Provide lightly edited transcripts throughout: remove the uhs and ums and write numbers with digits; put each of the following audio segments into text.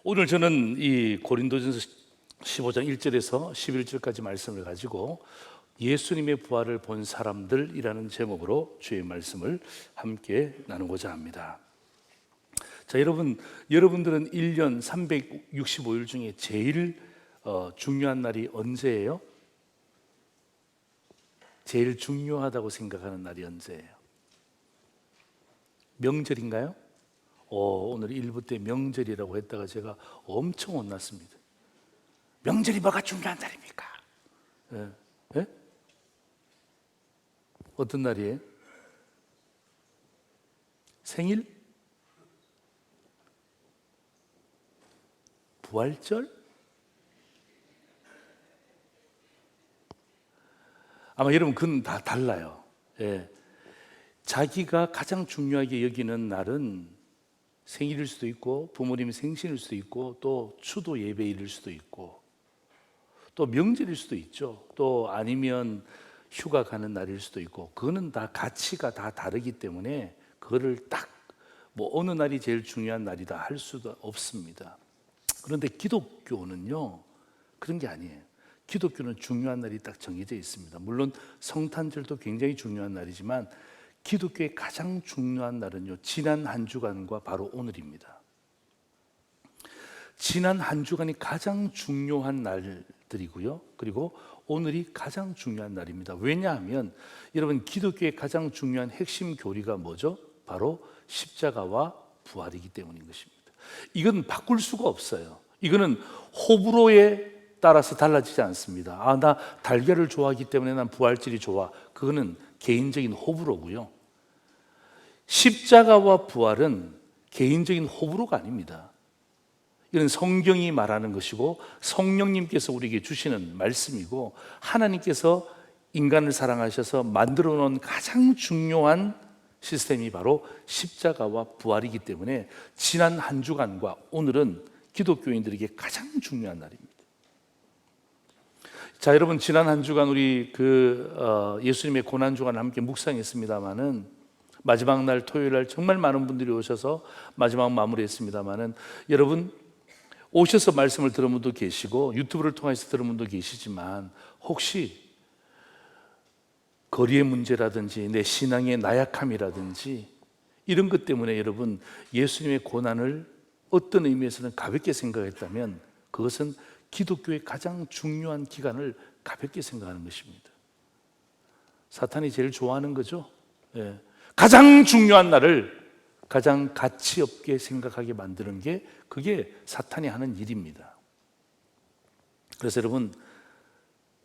오늘 저는 이 고린도전서 15장 1절에서 11절까지 말씀을 가지고 예수님의 부활을 본 사람들이라는 제목으로 주의 말씀을 함께 나누고자 합니다. 자, 여러분들은 1년 365일 중에 제일 중요한 날이 언제예요? 제일 중요하다고 생각하는 날이 언제예요? 명절인가요? 오늘 1부 때 명절이라고 했다가 제가 엄청 혼났습니다. 명절이 뭐가 중요한 날입니까? 예? 어떤 날이에요? 생일? 부활절? 아마 여러분 그건 다 달라요. 예. 자기가 가장 중요하게 여기는 날은 생일일 수도 있고 부모님의 생신일 수도 있고 또 추도 예배일일 수도 있고 또 명절일 수도 있죠. 또 아니면 휴가 가는 날일 수도 있고 그거는 다 가치가 다 다르기 때문에 그거를 딱 뭐 어느 날이 제일 중요한 날이다 할 수도 없습니다. 그런데 기독교는요 그런 게 아니에요. 기독교는 중요한 날이 딱 정해져 있습니다. 물론 성탄절도 굉장히 중요한 날이지만 기독교의 가장 중요한 날은요 지난 한 주간과 바로 오늘입니다. 지난 한 주간이 가장 중요한 날들이고요 그리고 오늘이 가장 중요한 날입니다. 왜냐하면 여러분 기독교의 가장 중요한 핵심 교리가 뭐죠? 바로 십자가와 부활이기 때문인 것입니다. 이건 바꿀 수가 없어요. 이거는 호불호에 따라서 달라지지 않습니다. 나 달걀을 좋아하기 때문에 난 부활절이 좋아. 그거는 개인적인 호불호고요. 십자가와 부활은 개인적인 호불호가 아닙니다. 이건 성경이 말하는 것이고 성령님께서 우리에게 주시는 말씀이고 하나님께서 인간을 사랑하셔서 만들어 놓은 가장 중요한 시스템이 바로 십자가와 부활이기 때문에 지난 한 주간과 오늘은 기독교인들에게 가장 중요한 날입니다. 자, 여러분 지난 한 주간 우리 예수님의 고난 주간을 함께 묵상했습니다마는 마지막 날 토요일 날 정말 많은 분들이 오셔서 마지막 마무리했습니다마는 여러분 오셔서 말씀을 들은 분도 계시고 유튜브를 통해서 들은 분도 계시지만 혹시 거리의 문제라든지 내 신앙의 나약함이라든지 이런 것 때문에 여러분 예수님의 고난을 어떤 의미에서는 가볍게 생각했다면 그것은 기독교의 가장 중요한 기간을 가볍게 생각하는 것입니다. 사탄이 제일 좋아하는 거죠. 예. 가장 중요한 날을 가장 가치 없게 생각하게 만드는 게 그게 사탄이 하는 일입니다. 그래서 여러분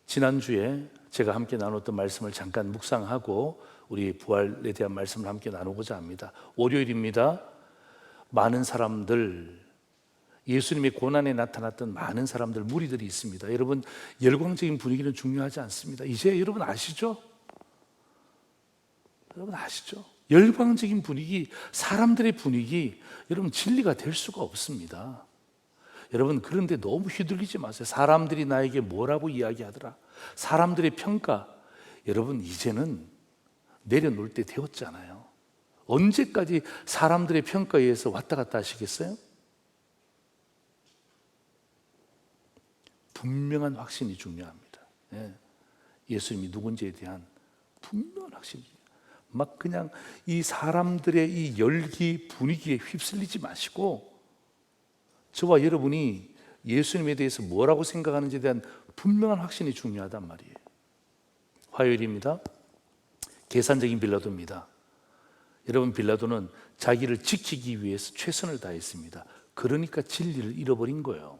지난주에 제가 함께 나눴던 말씀을 잠깐 묵상하고 우리 부활에 대한 말씀을 함께 나누고자 합니다. 월요일입니다. 많은 사람들 예수님의 고난에 나타났던 많은 사람들, 무리들이 있습니다. 여러분, 열광적인 분위기는 중요하지 않습니다. 이제 여러분 아시죠? 여러분 아시죠? 열광적인 분위기, 사람들의 분위기, 여러분 진리가 될 수가 없습니다. 여러분, 그런데 너무 휘둘리지 마세요. 사람들이 나에게 뭐라고 이야기하더라. 사람들의 평가, 여러분 이제는 내려놓을 때 되었잖아요. 언제까지 사람들의 평가에 의해서 왔다 갔다 하시겠어요? 분명한 확신이 중요합니다. 예수님이 누군지에 대한 분명한 확신이 막 그냥 이 사람들의 이 열기 분위기에 휩쓸리지 마시고 저와 여러분이 예수님에 대해서 뭐라고 생각하는지에 대한 분명한 확신이 중요하단 말이에요. 화요일입니다. 계산적인 빌라도입니다. 여러분 빌라도는 자기를 지키기 위해서 최선을 다했습니다. 그러니까 진리를 잃어버린 거예요.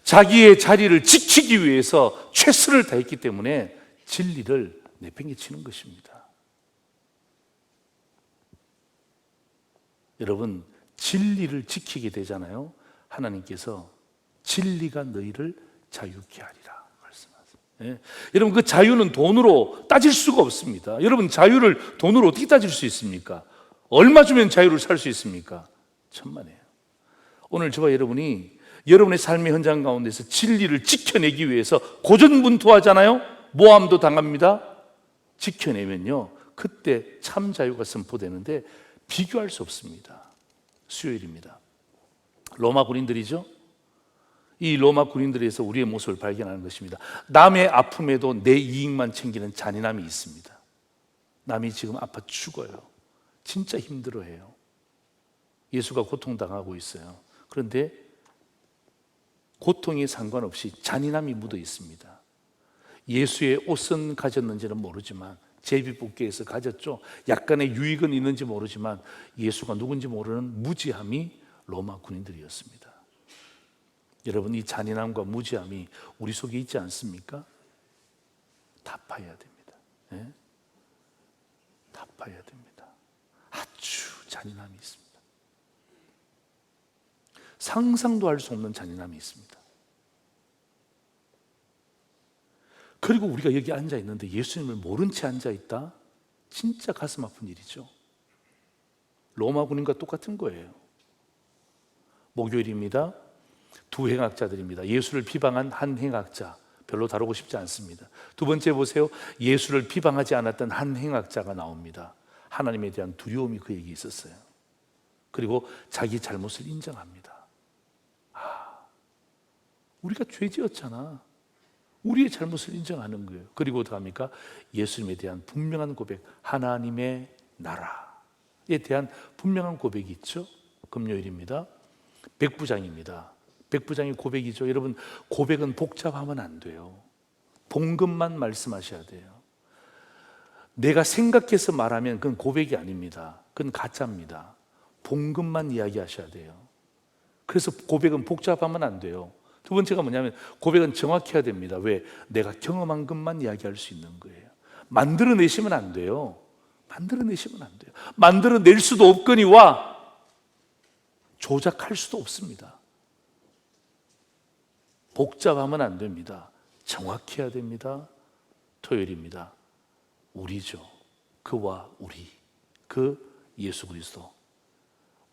자기의 자리를 지키기 위해서 최선을 다했기 때문에 진리를 내팽개치는 것입니다. 여러분 진리를 지키게 되잖아요. 하나님께서 진리가 너희를 자유케 하리라 말씀하세요. 여러분 그 자유는 돈으로 따질 수가 없습니다. 여러분 자유를 돈으로 어떻게 따질 수 있습니까? 얼마 주면 자유를 살 수 있습니까? 천만에요. 오늘 저와 여러분이 여러분의 삶의 현장 가운데서 진리를 지켜내기 위해서 고전분투하잖아요. 모함도 당합니다. 지켜내면요 그때 참 자유가 선포되는데 비교할 수 없습니다. 수요일입니다. 로마 군인들이죠. 이 로마 군인들에서 우리의 모습을 발견하는 것입니다. 남의 아픔에도 내 이익만 챙기는 잔인함이 있습니다. 남이 지금 아파 죽어요. 진짜 힘들어해요. 예수가 고통당하고 있어요. 그런데 고통에 상관없이 잔인함이 묻어 있습니다. 예수의 옷은 가졌는지는 모르지만 제비뽑기에서 가졌죠. 약간의 유익은 있는지 모르지만 예수가 누군지 모르는 무지함이 로마 군인들이었습니다. 여러분, 이 잔인함과 무지함이 우리 속에 있지 않습니까? 타파해야 됩니다. 네? 타파해야 됩니다. 아주 잔인함이 있습니다. 상상도 할 수 없는 잔인함이 있습니다. 그리고 우리가 여기 앉아 있는데 예수님을 모른 채 앉아 있다? 진짜 가슴 아픈 일이죠. 로마 군인과 똑같은 거예요. 목요일입니다. 두 행악자들입니다. 예수를 비방한 한 행악자, 별로 다루고 싶지 않습니다. 두 번째 보세요. 예수를 비방하지 않았던 한 행악자가 나옵니다. 하나님에 대한 두려움이 그에게 있었어요. 그리고 자기 잘못을 인정합니다. 우리가 죄지었잖아. 우리의 잘못을 인정하는 거예요. 그리고 어떡합니까? 예수님에 대한 분명한 고백, 하나님의 나라에 대한 분명한 고백이 있죠. 금요일입니다. 백부장입니다. 백부장의 고백이죠. 여러분, 고백은 복잡하면 안 돼요. 본 것만 말씀하셔야 돼요. 내가 생각해서 말하면 그건 고백이 아닙니다. 그건 가짜입니다. 본 것만 이야기하셔야 돼요. 그래서 고백은 복잡하면 안 돼요. 두 번째가 뭐냐면 고백은 정확해야 됩니다. 왜? 내가 경험한 것만 이야기할 수 있는 거예요. 만들어내시면 안 돼요. 만들어내시면 안 돼요. 만들어낼 수도 없거니와 조작할 수도 없습니다. 복잡하면 안 됩니다. 정확해야 됩니다. 토요일입니다. 우리죠. 그와 우리, 그 예수 그리스도,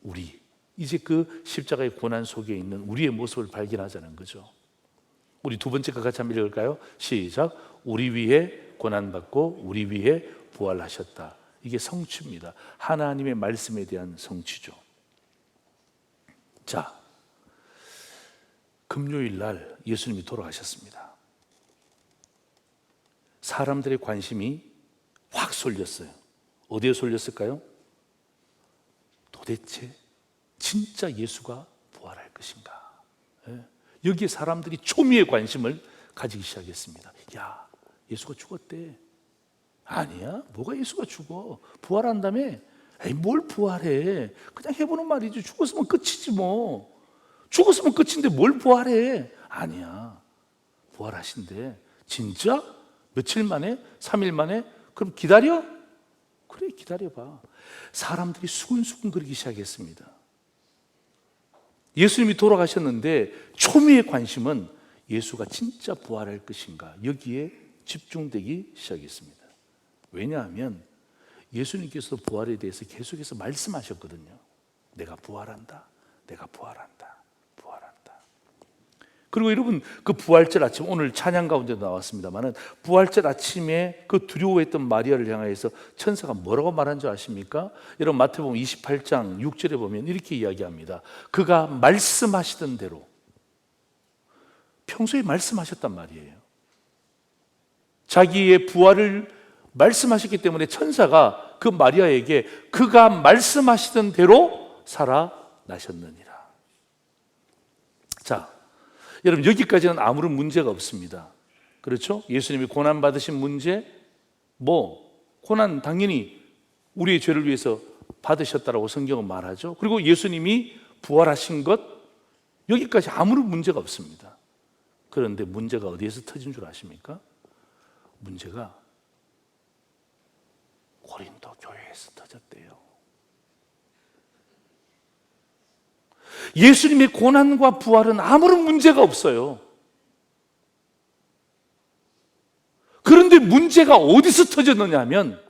우리. 이제 그 십자가의 고난 속에 있는 우리의 모습을 발견하자는 거죠. 우리 두 번째가 같이 한번 읽을까요? 시작. 우리 위해 고난받고 우리 위해 부활하셨다. 이게 성취입니다. 하나님의 말씀에 대한 성취죠. 자, 금요일 날 예수님이 돌아가셨습니다. 사람들의 관심이 확 쏠렸어요. 어디에 쏠렸을까요? 도대체 진짜 예수가 부활할 것인가? 여기에 사람들이 초미의 관심을 가지기 시작했습니다. 야, 예수가 죽었대. 아니야, 뭐가 예수가 죽어? 부활한다며? 에이, 뭘 부활해? 그냥 해보는 말이지. 죽었으면 끝이지 뭐. 죽었으면 끝인데 뭘 부활해? 아니야, 부활하신대. 진짜? 며칠 만에? 3일 만에? 그럼 기다려? 그래, 기다려봐. 사람들이 수근수근 거리기 시작했습니다. 예수님이 돌아가셨는데 초미의 관심은 예수가 진짜 부활할 것인가, 여기에 집중되기 시작했습니다. 왜냐하면 예수님께서 부활에 대해서 계속해서 말씀하셨거든요. 내가 부활한다. 내가 부활한다. 부활한다. 그리고 여러분, 그 부활절 아침, 오늘 찬양 가운데도 나왔습니다만 부활절 아침에 그 두려워했던 마리아를 향해서 천사가 뭐라고 말한 줄 아십니까? 여러분, 마태복음 28장 6절에 보면 이렇게 이야기합니다. 그가 말씀하시던 대로, 평소에 말씀하셨단 말이에요. 자기의 부활을 말씀하셨기 때문에 천사가 그 마리아에게 그가 말씀하시던 대로 살아나셨느니라. 자, 여러분, 여기까지는 아무런 문제가 없습니다. 그렇죠? 예수님이 고난 받으신 문제, 고난 당연히 우리의 죄를 위해서 받으셨다라고 성경은 말하죠. 그리고 예수님이 부활하신 것, 여기까지 아무런 문제가 없습니다. 그런데 문제가 어디에서 터진 줄 아십니까? 문제가 고린도 교회에서 터졌대요. 예수님의 고난과 부활은 아무런 문제가 없어요. 그런데 문제가 어디서 터졌느냐 하면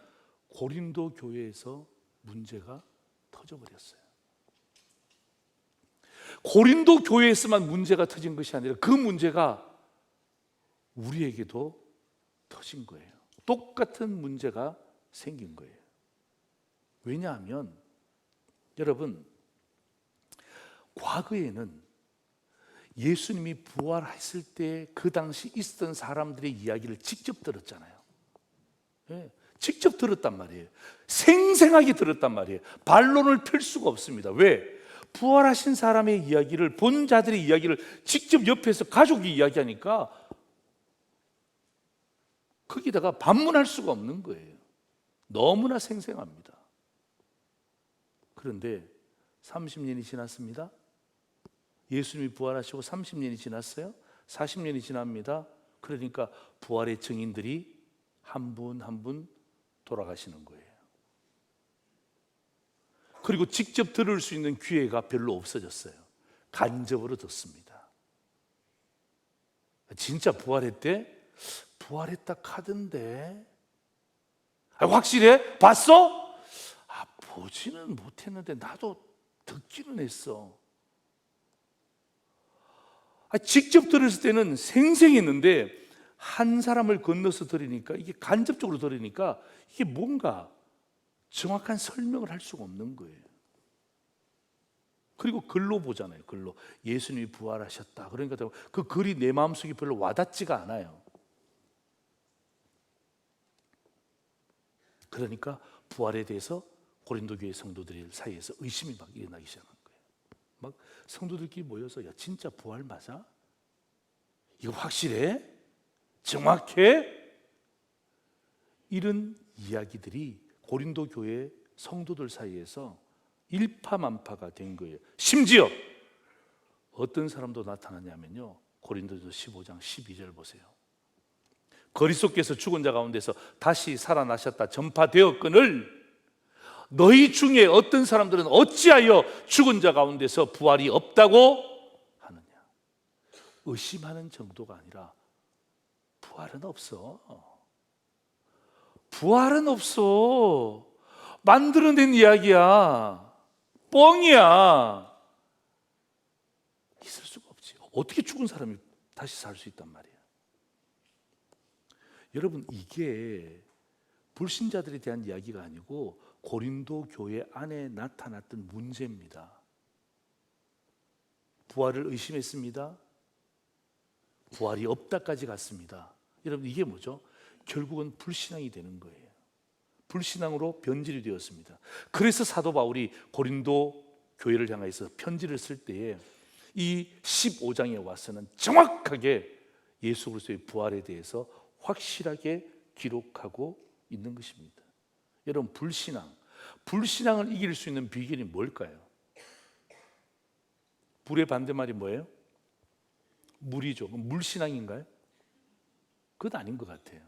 고린도 교회에서 문제가 터져버렸어요. 고린도 교회에서만 문제가 터진 것이 아니라 그 문제가 우리에게도 터진 거예요. 똑같은 문제가 생긴 거예요. 왜냐하면 여러분, 과거에는 예수님이 부활했을 때 그 당시 있었던 사람들의 이야기를 직접 들었잖아요. 예, 직접 들었단 말이에요. 생생하게 들었단 말이에요. 반론을 펼 수가 없습니다. 왜? 부활하신 사람의 이야기를, 본 자들의 이야기를 직접 옆에서 가족이 이야기하니까 거기다가 반문할 수가 없는 거예요. 너무나 생생합니다. 그런데 30년이 지났습니다. 예수님이 부활하시고 30년이 지났어요. 40년이 지납니다. 그러니까 부활의 증인들이 한 분 한 분 돌아가시는 거예요. 그리고 직접 들을 수 있는 기회가 별로 없어졌어요. 간접으로 듣습니다. 진짜 부활했대? 부활했다 카던데. 확실해? 봤어? 보지는 못했는데 나도 듣기는 했어. 직접 들었을 때는 생생했는데 한 사람을 건너서 들으니까, 이게 간접적으로 들으니까 이게 뭔가 정확한 설명을 할 수가 없는 거예요. 그리고 글로 보잖아요. 글로 예수님이 부활하셨다. 그러니까 그 글이 내 마음속에 별로 와닿지가 않아요. 그러니까 부활에 대해서 고린도 교회 성도들 사이에서 의심이 막 일어나기 시작한 거예요. 막 성도들끼리 모여서, 야, 진짜 부활 맞아? 이거 확실해? 정확해? 이런 이야기들이 고린도 교회 성도들 사이에서 일파만파가 된 거예요. 심지어 어떤 사람도 나타나냐면요, 고린도서 15장 12절 보세요. 그리스도께서 죽은 자 가운데서 다시 살아나셨다 전파되었거늘 너희 중에 어떤 사람들은 어찌하여 죽은 자 가운데서 부활이 없다고 하느냐. 의심하는 정도가 아니라 부활은 없어. 부활은 없어. 만들어낸 이야기야. 뻥이야. 있을 수가 없지. 어떻게 죽은 사람이 다시 살 수 있단 말이야. 여러분, 이게 불신자들에 대한 이야기가 아니고 고린도 교회 안에 나타났던 문제입니다. 부활을 의심했습니다. 부활이 없다까지 갔습니다. 여러분, 이게 뭐죠? 결국은 불신앙이 되는 거예요. 불신앙으로 변질이 되었습니다. 그래서 사도 바울이 고린도 교회를 향해서 편지를 쓸 때에 이 15장에 와서는 정확하게 예수 그리스도의 부활에 대해서 확실하게 기록하고 있는 것입니다. 여러분, 불신앙을 이길 수 있는 비결이 뭘까요? 불의 반대말이 뭐예요? 물이죠. 물신앙인가요? 그건 아닌 것 같아요.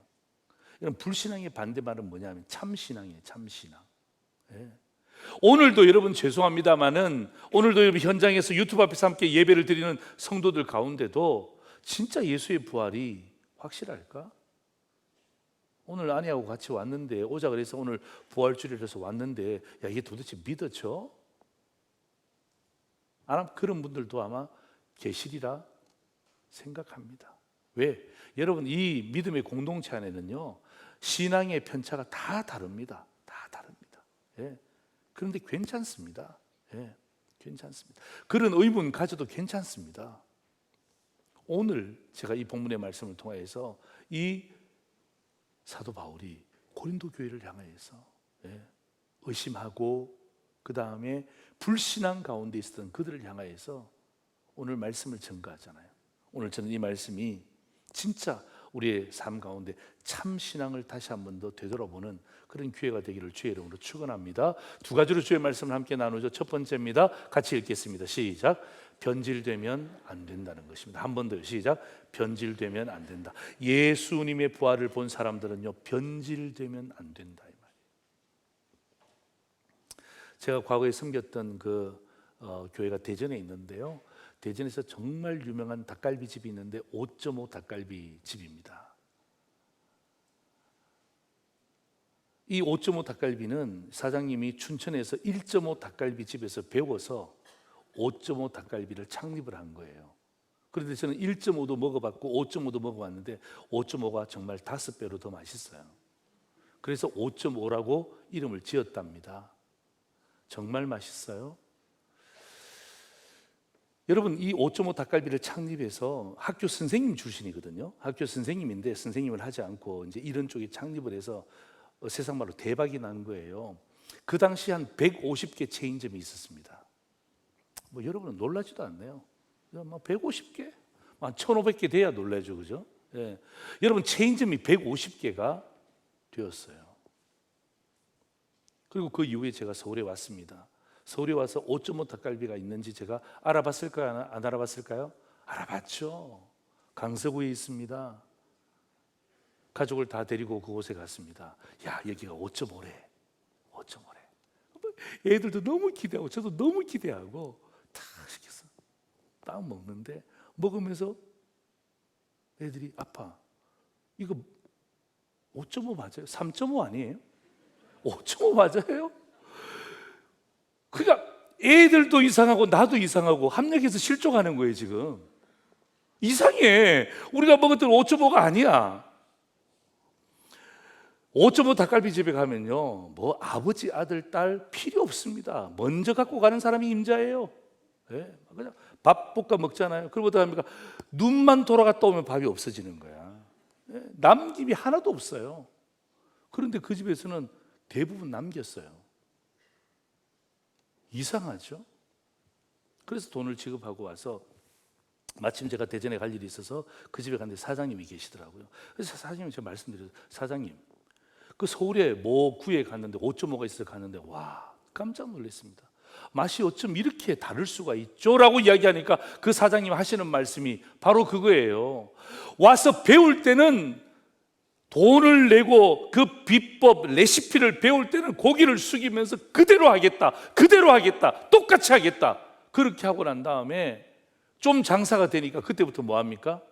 여러분, 불신앙의 반대말은 뭐냐면 참신앙이에요. 참신앙. 예. 오늘도 여러분 죄송합니다마는 오늘도 여러분 현장에서 유튜브 앞에서 함께 예배를 드리는 성도들 가운데도 진짜 예수의 부활이 확실할까? 오늘 아내하고 같이 왔는데, 오자 그래서 오늘 부활주일에서 왔는데, 야, 이게 도대체 믿어져? 아마 그런 분들도 아마 계시리라 생각합니다. 왜? 여러분, 이 믿음의 공동체 안에는요, 신앙의 편차가 다 다릅니다. 다 다릅니다. 예. 그런데 괜찮습니다. 예. 괜찮습니다. 그런 의문 가져도 괜찮습니다. 오늘 제가 이 본문의 말씀을 통해서 이 사도 바울이 고린도 교회를 향해서 의심하고 그 다음에 불신앙 가운데 있었던 그들을 향해서 오늘 말씀을 전가하잖아요. 오늘 저는 이 말씀이 진짜 우리의 삶 가운데 참 신앙을 다시 한 번 더 되돌아보는 그런 기회가 되기를 주의 이름으로 축원합니다. 두 가지로 주의 말씀을 함께 나누죠. 첫 번째입니다. 같이 읽겠습니다. 시작. 변질되면 안 된다는 것입니다. 한 번 더요. 시작. 변질되면 안 된다. 예수님의 부활을 본 사람들은요, 변질되면 안 된다 이 말이에요. 제가 과거에 섬겼던 교회가 대전에 있는데요, 대전에서 정말 유명한 닭갈비집이 있는데 5.5 닭갈비 집입니다. 이 5.5 닭갈비는 사장님이 춘천에서 1.5 닭갈비 집에서 배워서 5.5 닭갈비를 창립을 한 거예요. 그런데 저는 1.5도 먹어봤고 5.5도 먹어봤는데 5.5가 정말 5배로 더 맛있어요. 그래서 5.5라고 이름을 지었답니다. 정말 맛있어요. 여러분, 이 5.5 닭갈비를 창립해서 학교 선생님 출신이거든요. 학교 선생님인데 선생님을 하지 않고 이제 이런 쪽에 창립을 해서 세상 말로 대박이 난 거예요. 그 당시 한 150개 체인점이 있었습니다. 뭐 여러분은 놀라지도 않네요. 뭐 150개, 한 1,500개 돼야 놀라죠, 그죠? 예. 여러분, 체인점이 150개가 되었어요. 그리고 그 이후에 제가 서울에 왔습니다. 서울에 와서 5.5 닭갈비가 있는지 제가 알아봤을까요? 안 알아봤을까요? 알아봤죠. 강서구에 있습니다. 가족을 다 데리고 그곳에 갔습니다. 야, 여기가 5.5래. 5.5래. 애들도 너무 기대하고 저도 너무 기대하고 다 시켰어. 딱 먹는데 먹으면서 애들이 아빠, 이거 5.5 맞아요? 3.5 아니에요? 5.5 맞아요? 그러니까 애들도 이상하고 나도 이상하고 합력해서 실족하는 거예요. 지금 이상해. 우리가 먹었던 5.5가 아니야. 5.5 닭갈비 집에 가면요, 뭐 아버지, 아들, 딸 필요 없습니다. 먼저 갖고 가는 사람이 임자예요. 네, 그냥 밥 볶아 먹잖아요. 그러고 나니까 눈만 돌아갔다 오면 밥이 없어지는 거야. 네, 남김이 하나도 없어요. 그런데 그 집에서는 대부분 남겼어요. 이상하죠? 그래서 돈을 지급하고 와서 마침 제가 대전에 갈 일이 있어서 그 집에 갔는데 사장님이 계시더라고요. 그래서 사장님이 제가 말씀드려요. 사장님, 그 서울에 뭐 구에 갔는데 5.5가 있어서 갔는데 와, 깜짝 놀랐습니다. 맛이 어쩜 이렇게 다를 수가 있죠? 라고 이야기하니까 그 사장님 하시는 말씀이 바로 그거예요. 와서 배울 때는 돈을 내고 그 비법, 레시피를 배울 때는 고기를 숙이면서 그대로 하겠다, 그대로 하겠다, 똑같이 하겠다. 그렇게 하고 난 다음에 좀 장사가 되니까 그때부터 뭐 합니까?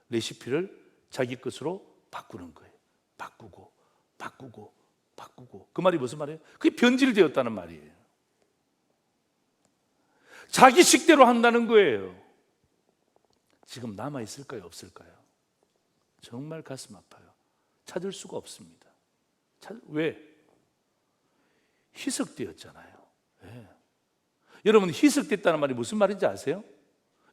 레시피를 자기 것으로 바꾸는 거예요. 바꾸고 바꾸고 바꾸고. 그 말이 무슨 말이에요? 그게 변질되었다는 말이에요. 자기 식대로 한다는 거예요. 지금 남아있을까요? 없을까요? 정말 가슴 아파요. 찾을 수가 없습니다. 왜? 희석되었잖아요. 네. 여러분, 희석됐다는 말이 무슨 말인지 아세요?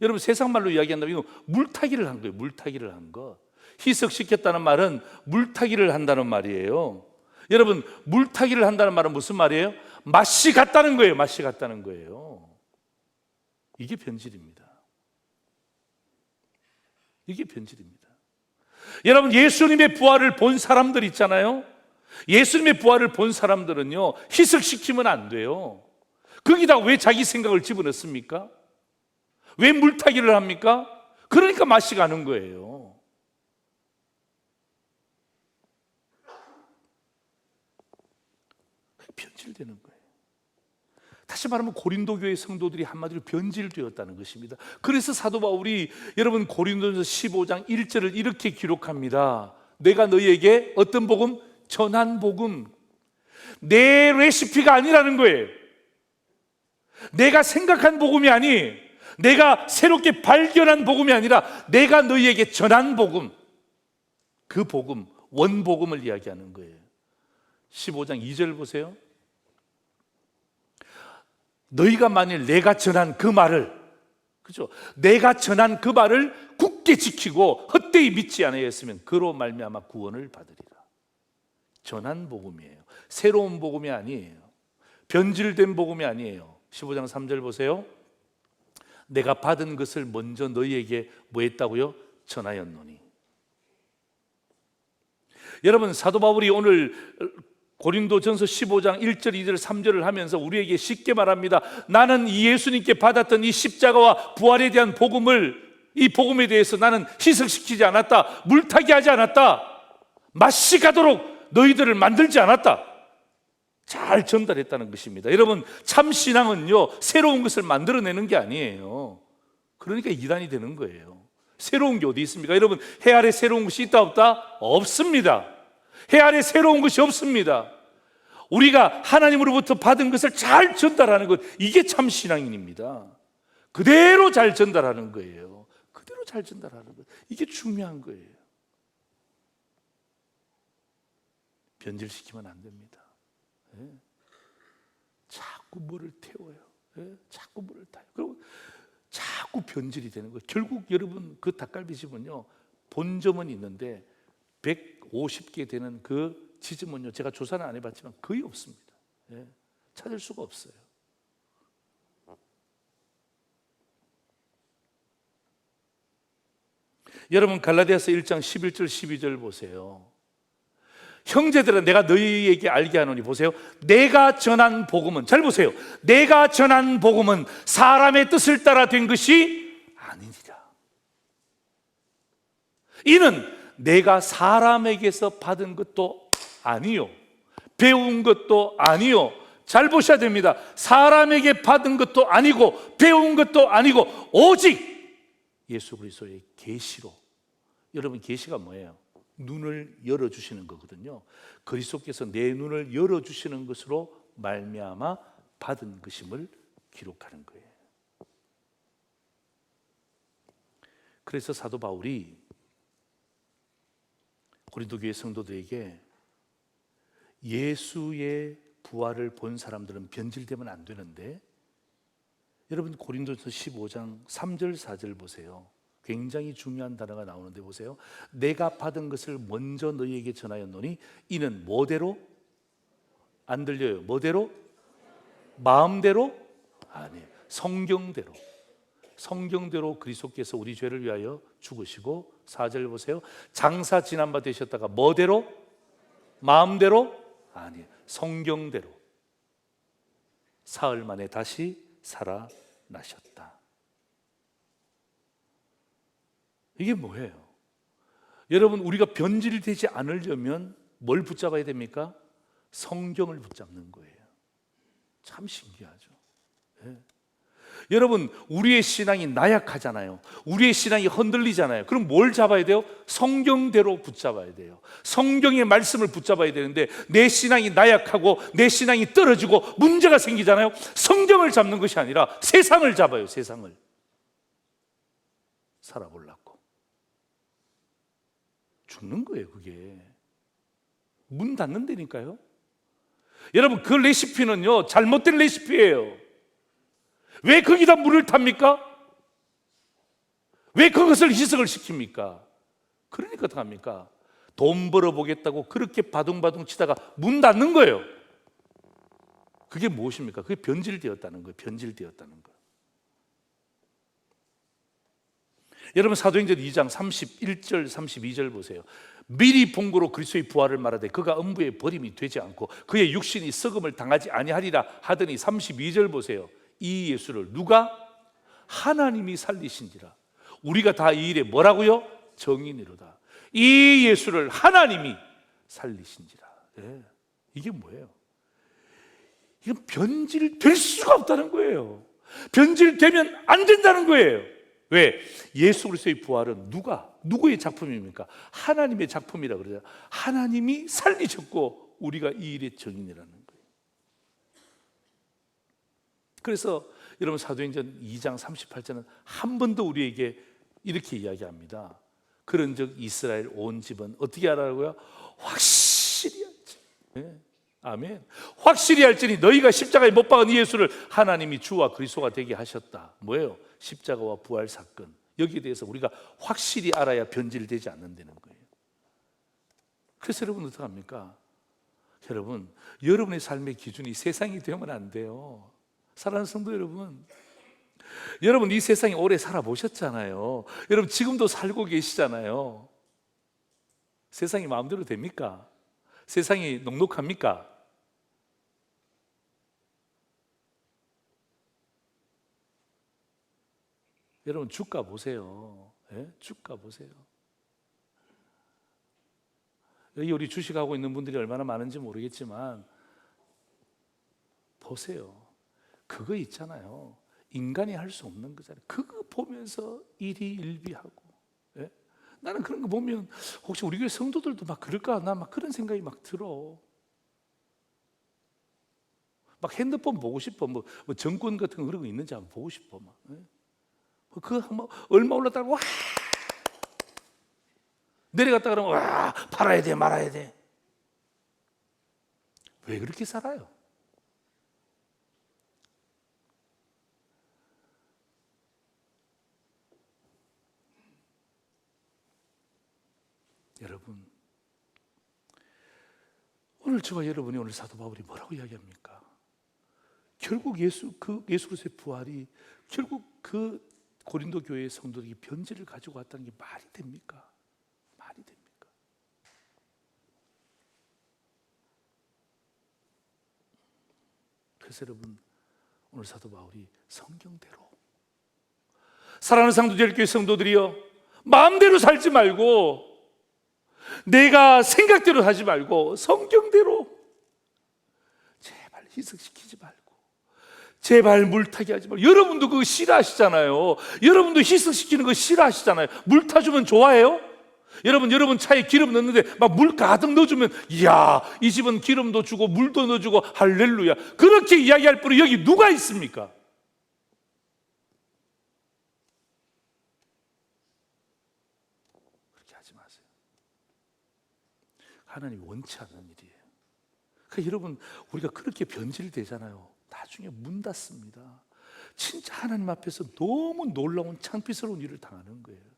여러분, 세상 말로 이야기한다면 이거 물타기를 한 거예요. 물타기를 한 거. 희석시켰다는 말은 물타기를 한다는 말이에요. 여러분, 물타기를 한다는 말은 무슨 말이에요? 맛이 같다는 거예요. 맛이 같다는 거예요. 이게 변질입니다. 이게 변질입니다. 여러분, 예수님의 부활을 본 사람들 있잖아요. 예수님의 부활을 본 사람들은요, 희석시키면 안 돼요. 거기다 왜 자기 생각을 집어넣습니까? 왜 물타기를 합니까? 그러니까 맛이 가는 거예요. 변질되는 거예요. 다시 말하면 고린도 교회 성도들이 한마디로 변질되었다는 것입니다. 그래서 사도 바울이 여러분 고린도전서 15장 1절을 이렇게 기록합니다. 내가 너희에게 어떤 복음? 전한 복음. 내 레시피가 아니라는 거예요. 내가 생각한 복음이 아니, 내가 새롭게 발견한 복음이 아니라 내가 너희에게 전한 복음. 그 복음, 원복음을 이야기하는 거예요. 15장 2절 보세요. 너희가 만일 내가 전한 그 말을, 그죠? 내가 전한 그 말을 굳게 지키고 헛되이 믿지 아니하였으면 그로 말미암아 구원을 받으리라. 전한 복음이에요. 새로운 복음이 아니에요. 변질된 복음이 아니에요. 15장 3절 보세요. 내가 받은 것을 먼저 너희에게 뭐 했다고요? 전하였노니. 여러분, 사도 바울이 오늘 고린도전서 15장 1절, 2절, 3절을 하면서 우리에게 쉽게 말합니다. 나는 이 예수님께 받았던 이 십자가와 부활에 대한 복음을, 이 복음에 대해서 나는 희석시키지 않았다. 물타기 하지 않았다. 맛이 가도록 너희들을 만들지 않았다. 잘 전달했다는 것입니다. 여러분, 참 신앙은요, 새로운 것을 만들어내는 게 아니에요. 그러니까 이단이 되는 거예요. 새로운 게 어디 있습니까? 여러분, 해 아래 새로운 것이 있다 없다? 없습니다. 해 아래 새로운 것이 없습니다. 우리가 하나님으로부터 받은 것을 잘 전달하는 것, 이게 참 신앙인입니다. 그대로 잘 전달하는 거예요. 그대로 잘 전달하는 것, 이게 중요한 거예요. 변질시키면 안 됩니다. 네. 자꾸 물을 태워요. 네. 자꾸 물을 타요. 그리고 자꾸 자꾸 변질이 되는 거예요. 결국 여러분 그 닭갈비집은요, 본점은 있는데 150개 되는 그 지점은요, 제가 조사는 안 해봤지만 거의 없습니다. 예, 찾을 수가 없어요. 여러분 갈라디아서 1장 11절 12절 보세요. 형제들아 내가 너희에게 알게 하노니, 보세요, 내가 전한 복음은, 잘 보세요, 내가 전한 복음은 사람의 뜻을 따라 된 것이 아니니라. 이는 내가 사람에게서 받은 것도 아니요, 배운 것도 아니요. 잘 보셔야 됩니다. 사람에게 받은 것도 아니고 배운 것도 아니고 오직 예수 그리스도의 계시로. 여러분 계시가 뭐예요? 눈을 열어주시는 거거든요. 그리스도께서 내 눈을 열어주시는 것으로 말미암아 받은 것임을 기록하는 거예요. 그래서 사도 바울이 고린도 교회 성도들에게 예수의 부활을 본 사람들은 변질되면 안 되는데, 여러분 고린도서 15장 3절 4절 보세요. 굉장히 중요한 단어가 나오는데 보세요. 내가 받은 것을 먼저 너희에게 전하였노니 이는 뭐대로? 안 들려요. 뭐대로? 마음대로? 아니에요. 성경대로. 성경대로 그리스도께서 우리 죄를 위하여 죽으시고, 4절 보세요. 장사 지난 바 되셨다가 뭐대로? 마음대로? 아니에요. 성경대로 사흘 만에 다시 살아나셨다. 이게 뭐예요? 여러분 우리가 변질되지 않으려면 뭘 붙잡아야 됩니까? 성경을 붙잡는 거예요. 참 신기하죠. 네. 여러분 우리의 신앙이 나약하잖아요. 우리의 신앙이 흔들리잖아요. 그럼 뭘 잡아야 돼요? 성경대로 붙잡아야 돼요. 성경의 말씀을 붙잡아야 되는데 내 신앙이 나약하고 내 신앙이 떨어지고 문제가 생기잖아요. 성경을 잡는 것이 아니라 세상을 잡아요. 세상을 살아보려고. 죽는 거예요. 그게 문 닫는다니까요. 여러분 그 레시피는요 잘못된 레시피예요. 왜 거기다 물을 탑니까? 왜 그것을 희석을 시킵니까? 그러니까 어떡합니까? 돈 벌어보겠다고 그렇게 바둥바둥 치다가 문 닫는 거예요. 그게 무엇입니까? 그게 변질되었다는 거예요. 변질되었다는 거예요. 여러분 사도행전 2장 31절 32절 보세요. 미리 본 거로 그리스도의 부활을 말하되 그가 음부에 버림이 되지 않고 그의 육신이 썩음을 당하지 아니하리라 하더니 32절 보세요. 이 예수를 누가? 하나님이 살리신지라. 우리가 다 이 일에 뭐라고요? 정인이로다. 이 예수를 하나님이 살리신지라. 네. 이게 뭐예요? 이건 변질될 수가 없다는 거예요. 변질되면 안 된다는 거예요. 왜? 예수 그리스도의 부활은 누구의 작품입니까? 하나님의 작품이라 그러죠. 하나님이 살리셨고 우리가 이 일의 정인이라는 거예요. 그래서 여러분 사도행전 2장 38절은 한 번 더 우리에게 이렇게 이야기합니다. 그런즉 이스라엘 온 집은 어떻게 하라고요? 확실히 할지. 네. 아멘. 확실히 할지니 너희가 십자가에 못 박은 이 예수를 하나님이 주와 그리스도가 되게 하셨다. 뭐예요? 십자가와 부활 사건. 여기에 대해서 우리가 확실히 알아야 변질되지 않는다는 거예요. 그래서 여러분 어떡합니까? 여러분 여러분의 삶의 기준이 세상이 되면 안 돼요. 사랑하는 성도 여러분, 여러분 이 세상에 오래 살아보셨잖아요. 여러분 지금도 살고 계시잖아요. 세상이 마음대로 됩니까? 세상이 녹록합니까? 여러분 주가 보세요. 예? 주가 보세요. 여기 우리 주식하고 있는 분들이 얼마나 많은지 모르겠지만 보세요. 그거 있잖아요. 인간이 할 수 없는 거잖아요. 그거 보면서 일희일비하고. 예? 나는 그런 거 보면 혹시 우리 교회 성도들도 막 그럴까? 나 막 그런 생각이 막 들어. 막 핸드폰 보고 싶어. 뭐 정권 같은 거 그런 거 있는지 한번 보고 싶어. 막. 예? 그거 한번 얼마 올랐다고 와 내려갔다 그러면 와 팔아야 돼 말아야 돼. 왜 그렇게 살아요? 여러분, 오늘 저와 여러분이 오늘 사도 바울이 뭐라고 이야기합니까? 결국 예수 그리스도의 부활이 결국 그 고린도 교회의 성도들이 변질을 가지고 왔다는 게 말이 됩니까? 말이 됩니까? 그래서 여러분, 오늘 사도 바울이 성경대로, 사랑하는 상도제일교회 성도들이여, 마음대로 살지 말고 내가 생각대로 하지 말고 성경대로, 제발 희석시키지 말고, 제발 물타기 하지 말고. 여러분도 그거 싫어하시잖아요. 여러분도 희석시키는 거 싫어하시잖아요. 물 타주면 좋아해요? 여러분 차에 기름 넣는데 막 물 가득 넣어주면, 이야, 이 집은 기름도 주고 물도 넣어주고 할렐루야, 그렇게 이야기할 분이 여기 누가 있습니까? 그렇게 하지 마세요. 하나님이 원치 않는 일이에요. 그러니까 여러분, 우리가 그렇게 변질되잖아요. 나중에 문 닫습니다. 진짜 하나님 앞에서 너무 놀라운 창피스러운 일을 당하는 거예요.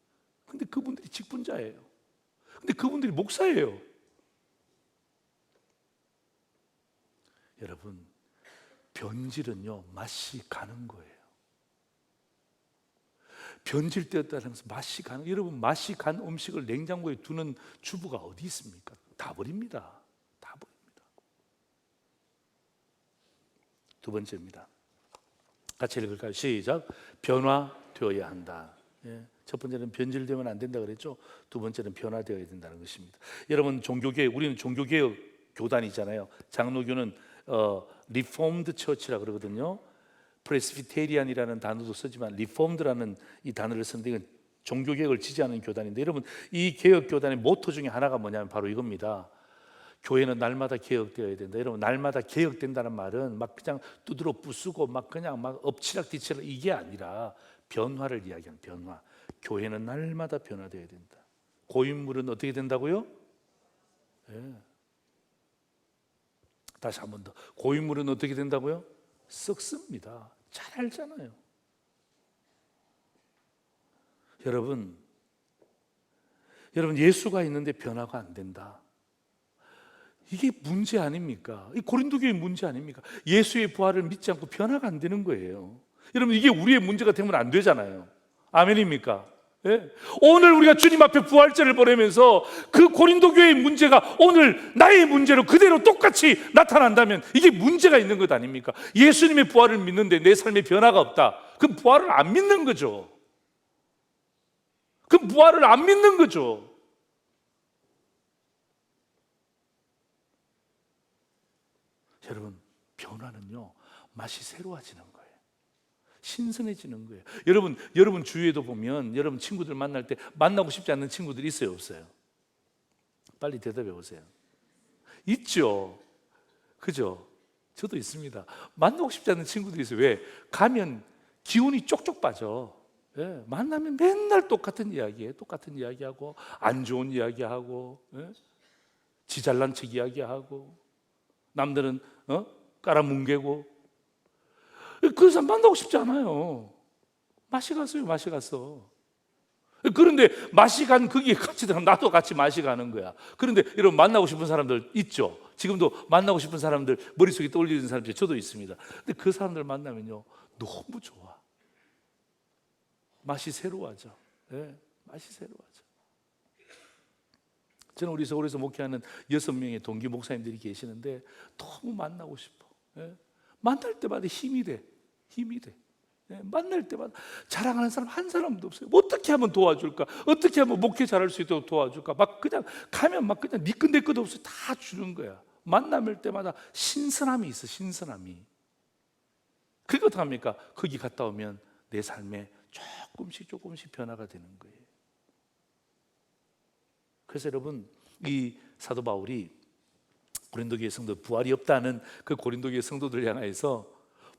근데 그분들이 직분자예요. 근데 그분들이 목사예요. 여러분, 변질은요, 맛이 가는 거예요. 변질되었다는 것은 맛이 가는, 여러분, 맛이 간 음식을 냉장고에 두는 주부가 어디 있습니까? 다 버립니다. 다 버립니다. 두 번째입니다. 같이 읽을까요? 시작. 변화되어야 한다. 첫 번째는 변질되면 안 된다 그랬죠. 두 번째는 변화되어야 된다는 것입니다. 여러분, 종교개혁, 우리는 종교개혁 교단이잖아요. 장로교는 리폼드 처치라 그러거든요. 프레스비테리안이라는 단어도 쓰지만 리폼드라는 이 단어를 쓰는데, 이건 종교개혁을 지지하는 교단인데, 여러분, 이 개혁 교단의 모토 중에 하나가 뭐냐면 바로 이겁니다. 교회는 날마다 개혁되어야 된다. 여러분, 날마다 개혁된다는 말은 막 그냥 두드러 부수고 막 그냥 막 엎치락뒤치락 이게 아니라 변화를 이야기하는, 변화. 교회는 날마다 변화되어야 된다. 고인물은 어떻게 된다고요? 네. 다시 한 번 더. 고인물은 어떻게 된다고요? 썩습니다. 잘 알잖아요. 여러분, 예수가 있는데 변화가 안 된다. 이게 문제 아닙니까? 이 고린도 교회 문제 아닙니까? 예수의 부활을 믿지 않고 변화가 안 되는 거예요. 여러분, 이게 우리의 문제가 되면 안 되잖아요. 아멘입니까? 예? 오늘 우리가 주님 앞에 부활절을 보내면서 그 고린도 교회의 문제가 오늘 나의 문제로 그대로 똑같이 나타난다면 이게 문제가 있는 것 아닙니까? 예수님의 부활을 믿는데 내 삶에 변화가 없다. 그럼 부활을 안 믿는 거죠. 그럼 부활을 안 믿는 거죠. 여러분, 변화는요, 맛이 새로워지는 거예요. 신선해지는 거예요. 여러분 주위에도 보면 여러분 친구들 만날 때 만나고 싶지 않는 친구들이 있어요, 없어요? 빨리 대답해 보세요. 있죠. 그죠? 저도 있습니다. 만나고 싶지 않는 친구들이 있어요. 왜? 가면 기운이 쪽쪽 빠져. 예, 만나면 맨날 똑같은 이야기예요. 똑같은 이야기하고 안 좋은 이야기하고, 지 잘난 척 이야기하고, 남들은 깔아뭉개고. 그 사람 만나고 싶지 않아요. 맛이 갔어요. 맛이 갔어. 그런데 맛이 간 거기에 같이 들어가면 나도 같이 맛이 가는 거야. 그런데 여러분, 만나고 싶은 사람들 있죠. 지금도 만나고 싶은 사람들 머릿속에 떠올리는 사람들 저도 있습니다. 근데 그 사람들 만나면요, 너무 좋아. 맛이 새로워져. 네, 맛이 새로워져. 저는 우리 서울에서 목회하는 6명의 동기 목사님들이 계시는데 너무 만나고 싶어. 네? 만날 때마다 힘이 돼. 힘이 돼. 네? 만날 때마다 자랑하는 사람 한 사람도 없어요. 어떻게 하면 도와줄까? 어떻게 하면 목회 잘할 수 있도록 도와줄까? 막 그냥 가면 막 그냥 니 것 내 것 없이 다 주는 거야. 만남일 때마다 신선함이 있어. 신선함이. 그게 어떻게 합니까? 거기 갔다 오면 내 삶에 조금씩 변화가 되는 거예요. 그래서 여러분, 이 사도 바울이 고린도교회 성도 부활이 없다는 그 고린도교회 성도들 향해서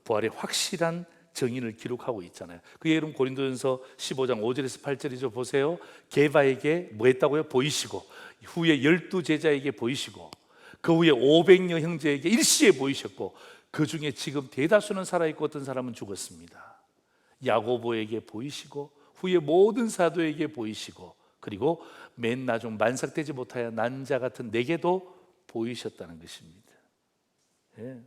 부활의 확실한 정의를 기록하고 있잖아요. 그게 여러분 고린도전서 15장 5절에서 8절이죠. 보세요. 게바에게 뭐 했다고요? 보이시고, 후에 12제자에게 보이시고, 그 후에 500여 형제에게 일시에 보이셨고, 그 중에 지금 대다수는 살아있고 어떤 사람은 죽었습니다. 야고보에게 보이시고, 후에 모든 사도에게 보이시고, 그리고 맨 나중 만삭되지 못하여 난자 같은 내게도 보이셨다는 것입니다. 예.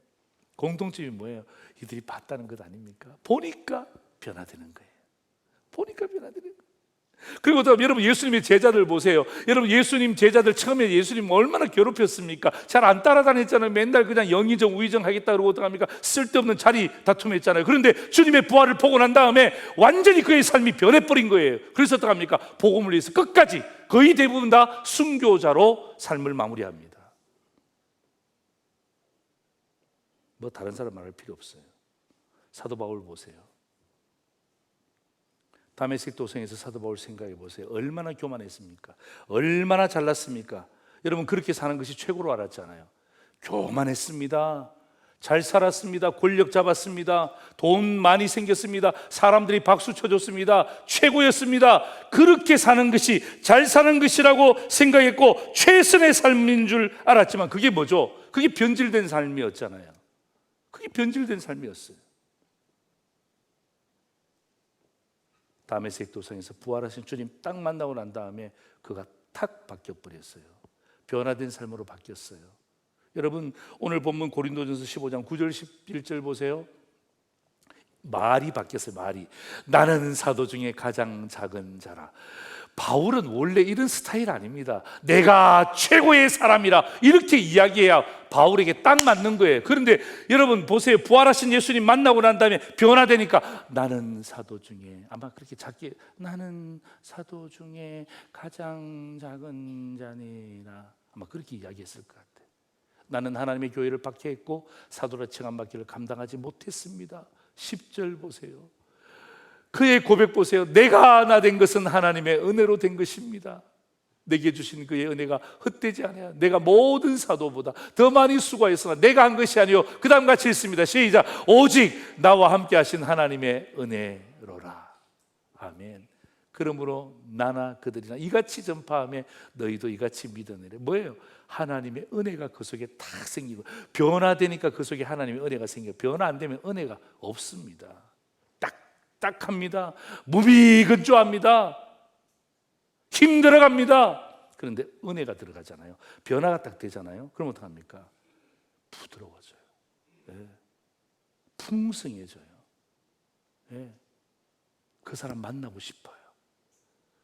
공통점이 뭐예요? 이들이 봤다는 것 아닙니까? 보니까 변화되는 거예요. 보니까 변화되는 거예요. 그리고 또 여러분 예수님의 제자들 보세요. 여러분 예수님 제자들 처음에 예수님 얼마나 괴롭혔습니까? 잘 안 따라다녔잖아요. 맨날 그냥 영의정 우의정 하겠다 그러고 어떡합니까? 쓸데없는 자리 다툼했잖아요. 그런데 주님의 부활을 보고 난 다음에 완전히 그의 삶이 변해버린 거예요. 그래서 어떡합니까? 복음을 위해서 끝까지 거의 대부분 다 순교자로 삶을 마무리합니다. 뭐 다른 사람 말할 필요 없어요. 사도 바울 보세요. 다메섹 도성에서 사도 바울 생각해 보세요. 얼마나 교만했습니까? 얼마나 잘났습니까? 여러분 그렇게 사는 것이 최고로 알았잖아요. 교만했습니다. 잘 살았습니다. 권력 잡았습니다. 돈 많이 생겼습니다. 사람들이 박수 쳐줬습니다. 최고였습니다. 그렇게 사는 것이 잘 사는 것이라고 생각했고 최선의 삶인 줄 알았지만 그게 뭐죠? 그게 변질된 삶이었잖아요. 그게 변질된 삶이었어요. 다메섹 도성에서 부활하신 주님 딱 만나고 난 다음에 그가 탁 바뀌어버렸어요. 변화된 삶으로 바뀌었어요. 여러분 오늘 본문 고린도전서 15장 9절 11절 보세요. 말이 바뀌었어요. 말이 나는 사도 중에 가장 작은 자라. 바울은 원래 이런 스타일 아닙니다. 내가 최고의 사람이라 이렇게 이야기해야 바울에게 딱 맞는 거예요. 그런데 여러분 보세요. 부활하신 예수님 만나고 난 다음에 변화되니까 나는 사도 중에, 아마 그렇게 작게, 나는 사도 중에 가장 작은 자니라, 아마 그렇게 이야기했을 것 같아요. 나는 하나님의 교회를 박해했고 사도라 칭함받기를 감당하지 못했습니다. 10절 보세요. 그의 고백 보세요. 내가 하나 된 것은 하나님의 은혜로 된 것입니다. 내게 주신 그의 은혜가 헛되지 않아요. 내가 모든 사도보다 더 많이 수고하였으나 내가 한 것이 아니요 그 다음 같이 읽습니다. 시작. 오직 나와 함께 하신 하나님의 은혜로라. 아멘. 그러므로 나나 그들이나 이같이 전파하며 너희도 이같이 믿어내래. 뭐예요? 하나님의 은혜가 그 속에 탁 생기고 변화되니까 그 속에 하나님의 은혜가 생겨요. 변화 안 되면 은혜가 없습니다. 딱합니다. 무비근조합니다. 힘들어갑니다. 그런데 은혜가 들어가잖아요. 변화가 딱 되잖아요. 그럼 어떡합니까? 부드러워져요. 네. 풍성해져요. 네. 그 사람 만나고 싶어요.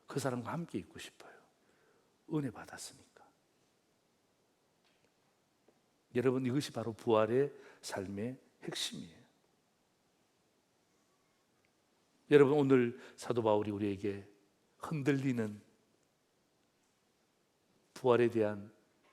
그 사람과 함께 있고 싶어요. 은혜 받았으니까. 여러분 이것이 바로 부활의 삶의 핵심이에요. 여러분 오늘 사도 바울이 우리에게 흔들리는 부활에 대한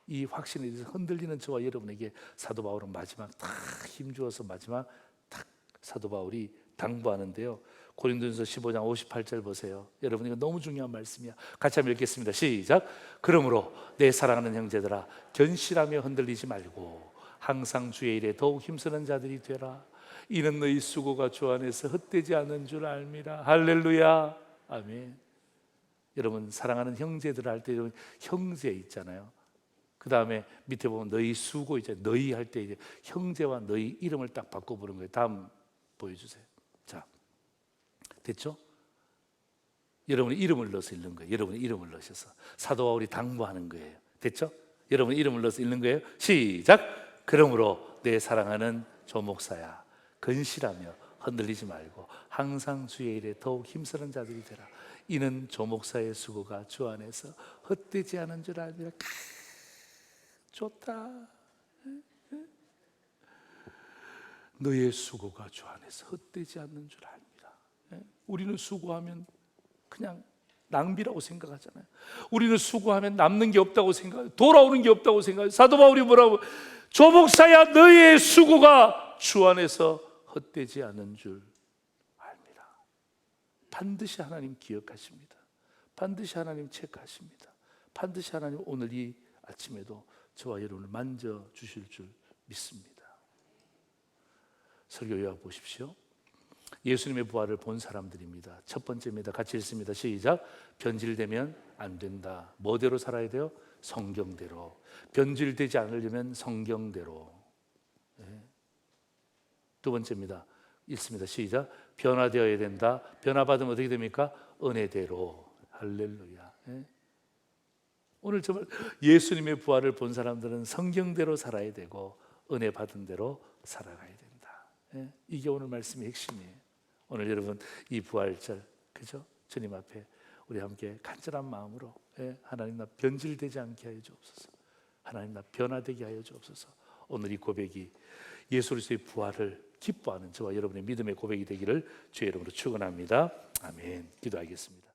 이 확신에 대해서 흔들리는 저와 여러분에게 사도 바울은 마지막 다 힘주어서 마지막 딱 사도 바울이 당부하는데요. 고린도전서 15장 58절 보세요. 여러분 이거 너무 중요한 말씀이야. 같이 한번 읽겠습니다. 시작. 그러므로 내 사랑하는 형제들아 견실하며 흔들리지 말고 항상 주의 일에 더욱 힘쓰는 자들이 되라. 이는 너희 수고가 주 안에서 헛되지 않은 줄 알미라. 할렐루야. 아멘. 여러분 사랑하는 형제들 할 때 형제 있잖아요. 그 다음에 밑에 보면 너희 수고 있잖아요. 너희 할 때 이제 형제와 너희 이름을 딱 바꿔 부른 거예요. 다음 보여주세요. 자, 됐죠? 여러분의 이름을 넣어서 읽는 거예요. 여러분의 이름을 넣으셔서 사도 바울이 당부하는 거예요. 됐죠? 여러분의 이름을 넣어서 읽는 거예요. 시작. 그러므로 내 사랑하는 조 목사야 근실하며 흔들리지 말고 항상 주의 일에 더욱 힘쓰는 자들이 되라. 이는 조 목사의 수고가 주 안에서 헛되지 않은 줄 알미라. 좋다. 너의 수고가 주 안에서 헛되지 않는 줄 압니다. 우리는 수고하면 그냥 낭비라고 생각하잖아요. 우리는 수고하면 남는 게 없다고 생각해요. 돌아오는 게 없다고 생각해요. 사도 바울이 뭐라고? 조 목사야 너의 수고가 주 안에서 헛되지 않은 줄 압니다. 반드시 하나님 기억하십니다. 반드시 하나님 체크하십니다. 반드시 하나님 오늘 이 아침에도 저와 여러분을 만져주실 줄 믿습니다. 설교 요약 보십시오. 예수님의 부활을 본 사람들입니다. 첫 번째입니다. 같이 읽습니다. 시작. 변질되면 안 된다. 뭐대로 살아야 돼요? 성경대로. 변질되지 않으려면 성경대로. 네. 두 번째입니다. 읽습니다. 시작. 변화되어야 된다. 변화받으면 어떻게 됩니까? 은혜대로. 할렐루야. 네. 오늘 정말 예수님의 부활을 본 사람들은 성경대로 살아야 되고 은혜 받은 대로 살아가야 된다. 예? 이게 오늘 말씀의 핵심이에요. 오늘 여러분 이 부활절, 그죠? 주님 앞에 우리 함께 간절한 마음으로, 예? 하나님 나 변질되지 않게 하여 주옵소서. 하나님 나 변화되게 하여 주옵소서. 오늘 이 고백이 예수 그리스도의 부활을 기뻐하는 저와 여러분의 믿음의 고백이 되기를 주의 이름으로 축원합니다. 아멘. 기도하겠습니다.